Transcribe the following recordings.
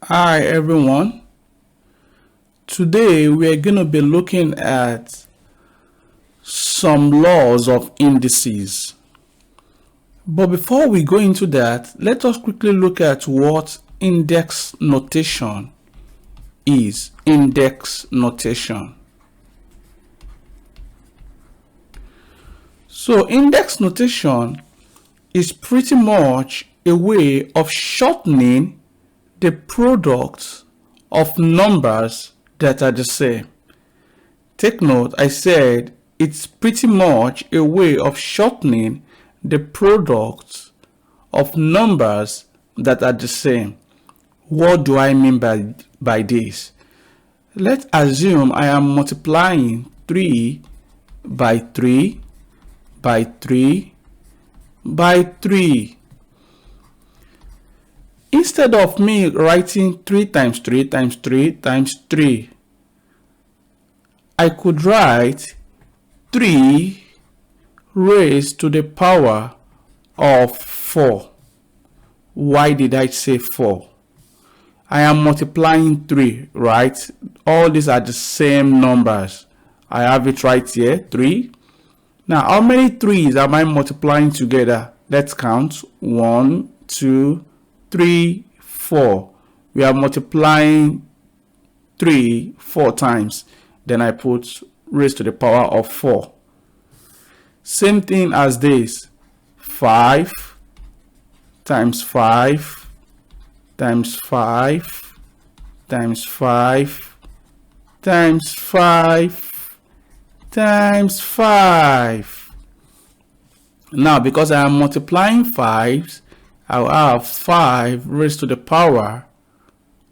Hi everyone. Today we are going to be looking at some laws of indices. But before we go into that, let us quickly look at what index notation is. Index notation. So index notation is pretty much a way of shortening the product of numbers that are the same. Take note, I said it's pretty much a way of shortening the product of numbers that are the same. What do I mean by this? Let's assume I am multiplying 3 by 3 by 3 by 3. Instead of me writing 3 times 3 times 3 times 3, I could write 3 raised to the power of 4. Why did I say 4? I am multiplying 3, right? All these are the same numbers. I have it right here, 3. Now, how many 3s am I multiplying together? Let's count. 1, 2, 3, 4. We are multiplying 3 4 times. Then I put raised to the power of 4. Same thing as this. 5 times 5 times 5 times 5 times 5 times 5. Now, because I am multiplying 5s, I'll have 5 raised to the power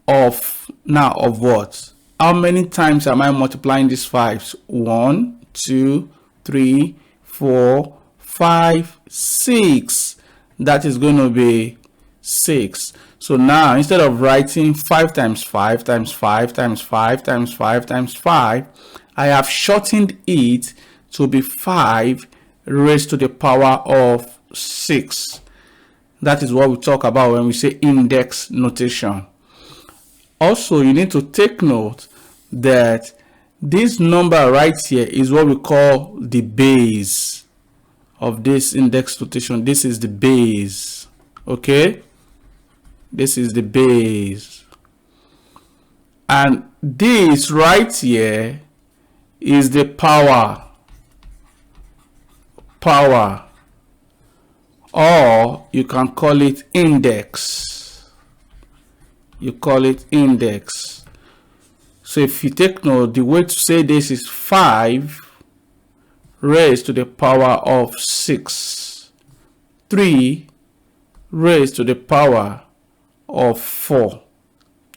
of, now of what? How many times am I multiplying these 5s? 1, 2, 3, 4, 5, 6. That is going to be 6. So now, instead of writing 5 times 5 times 5 times 5 times 5 times 5, I have shortened it to be 5 raised to the power of 6. That is what we talk about when we say index notation. Also, you need to take note that this number right here is what we call the base of this index notation. This is the base. Okay? This is the base. And this right here is the power. Or you can call it index. You call it index. So if you take note, the way to say this is 5 raised to the power of 6. 3 raised to the power of 4.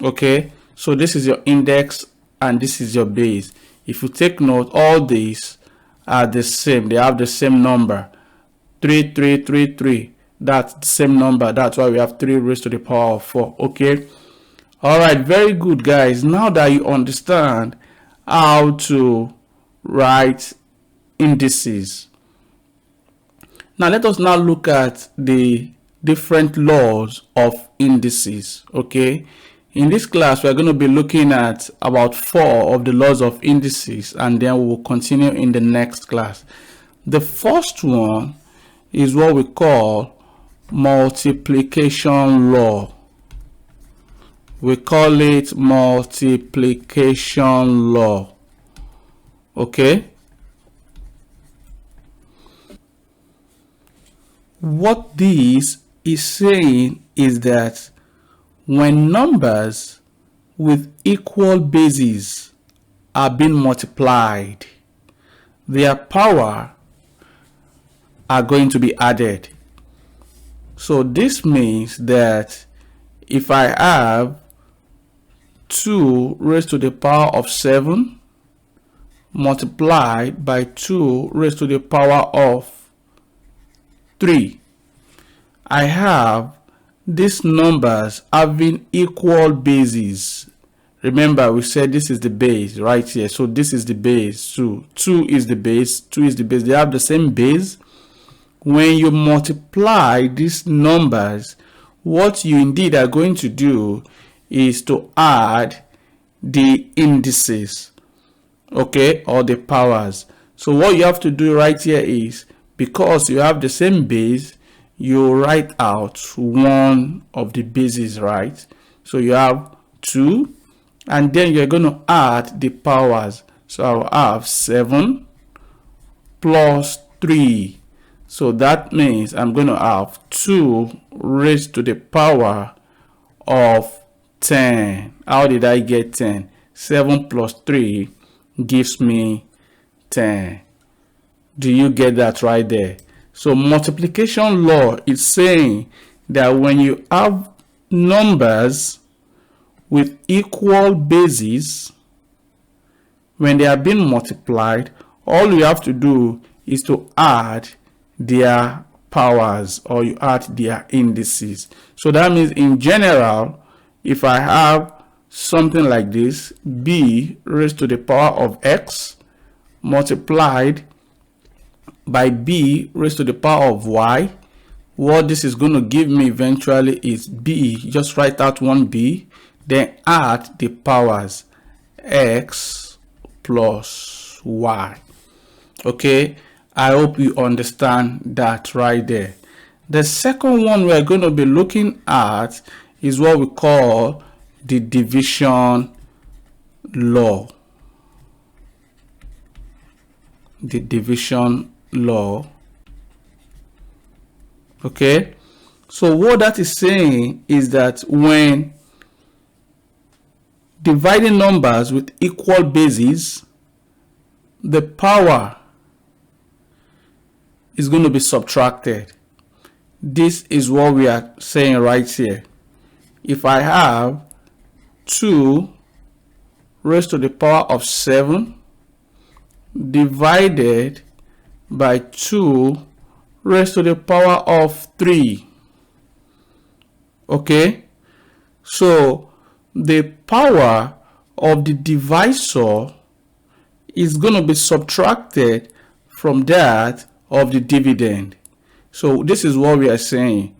Okay, so this is your index and this is your base. If you take note, all these are the same. They have the same number. 3, 3, 3, 3. That's the same number. That's why we have 3 raised to the power of 4. Okay. All right. Very good, guys. Now that you understand how to write indices, now let us now look at the different laws of indices. Okay. In this class, we are going to be looking at about 4 of the laws of indices, and then we will continue in the next class. The first one is what we call multiplication law. We call it multiplication law. Okay? What this is saying is that when numbers with equal bases are being multiplied, their power are going to be added. So this means that if I have 2 raised to the power of 7 multiplied by 2 raised to the power of 3, I have these numbers having equal bases. Remember, we said this is the base right here. So this is the base. 2 is the base. 2 is the base. They have the same base. When you multiply these numbers, what you indeed are going to do is to add the indices, okay, or the powers. So what you have to do right here is, because you have the same base, you write out one of the bases, right? So you have 2, and then you're going to add the powers. So I'll have 7 plus 3. So that means I'm going to have 2 raised to the power of 10. How did I get 10? 7 plus 3 gives me 10. Do you get that right there? So multiplication law is saying that when you have numbers with equal bases, when they are being multiplied, all you have to do is to add their powers, or you add their indices. So that means in general, if I have something like this, b raised to the power of x multiplied by b raised to the power of y, what this is going to give me eventually is b. Just write out one b, then add the powers x plus y. Okay, I hope you understand that right there. The second one we're going to be looking at is what we call the division law. The division law. Okay, so what that is saying is that when dividing numbers with equal bases, the power is going to be subtracted. This is what we are saying right here. If I have 2 raised to the power of 7 divided by 2 raised to the power of 3, okay, so the power of the divisor is going to be subtracted from that of the dividend. So this is what we are saying.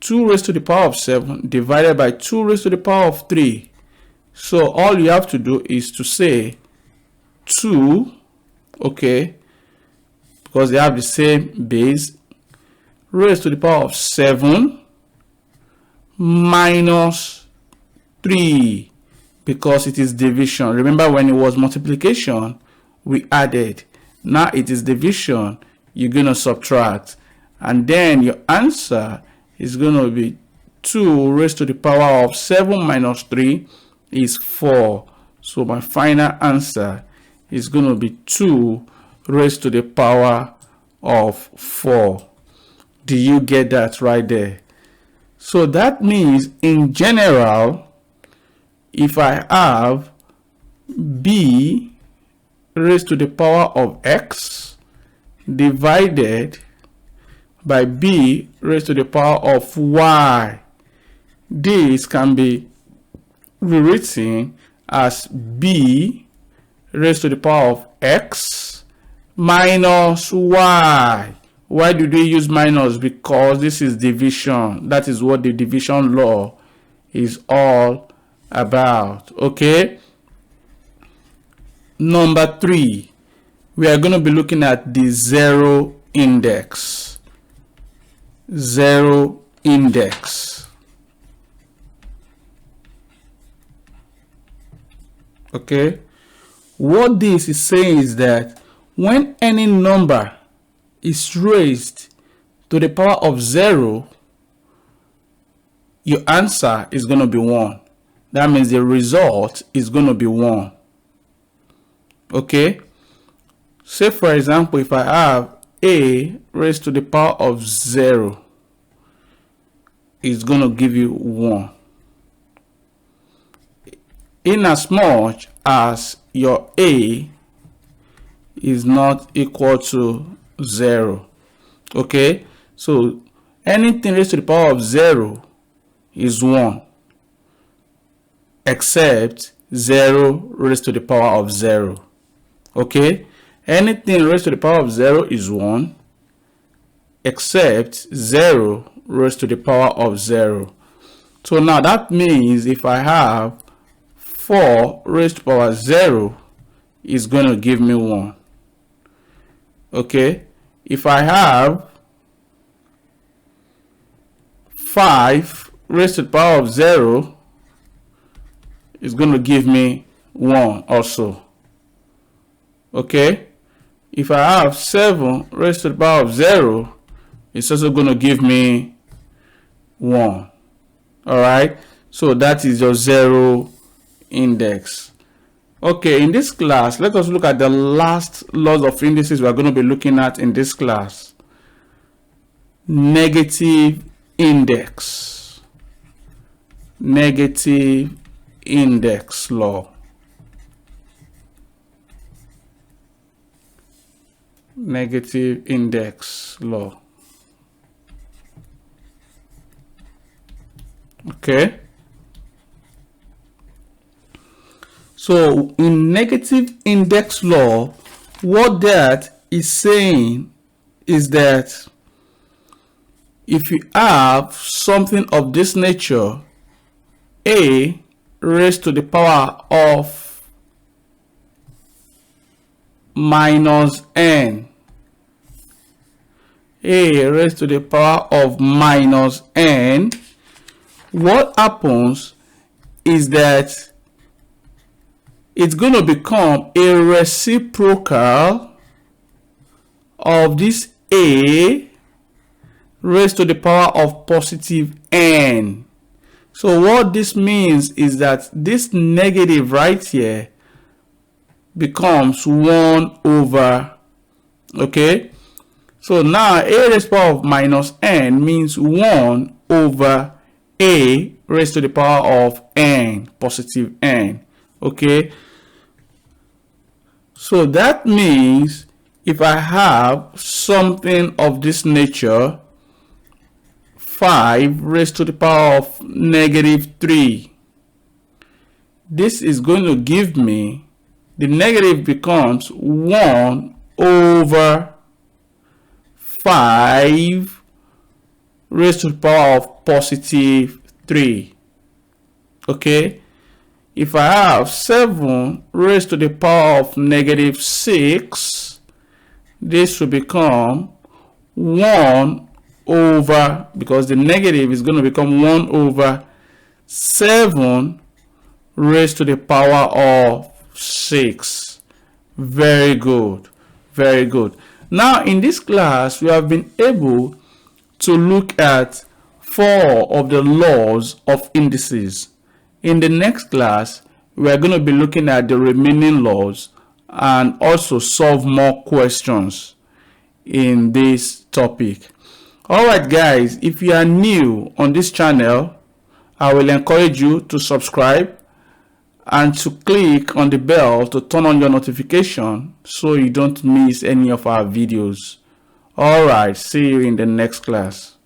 2 raised to the power of 7 divided by 2 raised to the power of 3. So all you have to do is to say 2, okay, because they have the same base, raised to the power of 7 minus 3, because it is division. Remember, when it was multiplication, we added. Now it is division, you're going to subtract. And then your answer is going to be 2 raised to the power of 7 minus 3 is 4. So my final answer is going to be 2 raised to the power of 4. Do you get that right there? So that means in general, if I have b raised to the power of x divided by b raised to the power of y, this can be rewritten as b raised to the power of x minus y. Why do they use minus? Because this is division. That is what the division law is all about. Okay. Number 3, we are going to be looking at the zero index. Zero index. Okay. What this is saying is that when any number is raised to the power of 0, your answer is going to be 1. That means the result is going to be 1. Okay. Say for example, if I have a raised to the power of 0, it's going to give you 1. In as much as your a is not equal to 0. Okay, so anything raised to the power of 0 is 1, except 0 raised to the power of 0. Okay, anything raised to the power of 0 is 1, except 0 raised to the power of 0. So now that means if I have 4 raised to the power 0, it's going to give me 1. Okay, if I have 5 raised to the power of 0, it's going to give me 1 also. Okay, if I have 7 raised to the power of 0, it's also going to give me 1. All right, so that is your 0 index. Okay, in this class, let us look at the last laws of indices we are going to be looking at in this class. Negative index. Negative index law. Negative index law. Okay. So in negative index law, what that is saying is that if you have something of this nature, a raised to the power of minus n, a raised to the power of minus n, what happens is that it's going to become a reciprocal of this a raised to the power of positive n. So what this means is that this negative right here becomes 1 over, okay? So now a raised to the power of minus n means 1 over a raised to the power of n, positive n, okay? So that means if I have something of this nature, 5 raised to the power of negative 3, this is going to give me, the negative becomes 1 over 5 raised to the power of positive 3. Okay, if I have 7 raised to the power of negative 6, this will become 1 over, because the negative is going to become 1 over 7 raised to the power of 6. Very good, very good. Now in this class, we have been able to look at 4 of the laws of indices. In the next class, we are going to be looking at the remaining laws and also solve more questions in this topic. Alright guys, if you are new on this channel, I will encourage you to subscribe and to click on the bell to turn on your notification so you don't miss any of our videos. Alright, see you in the next class.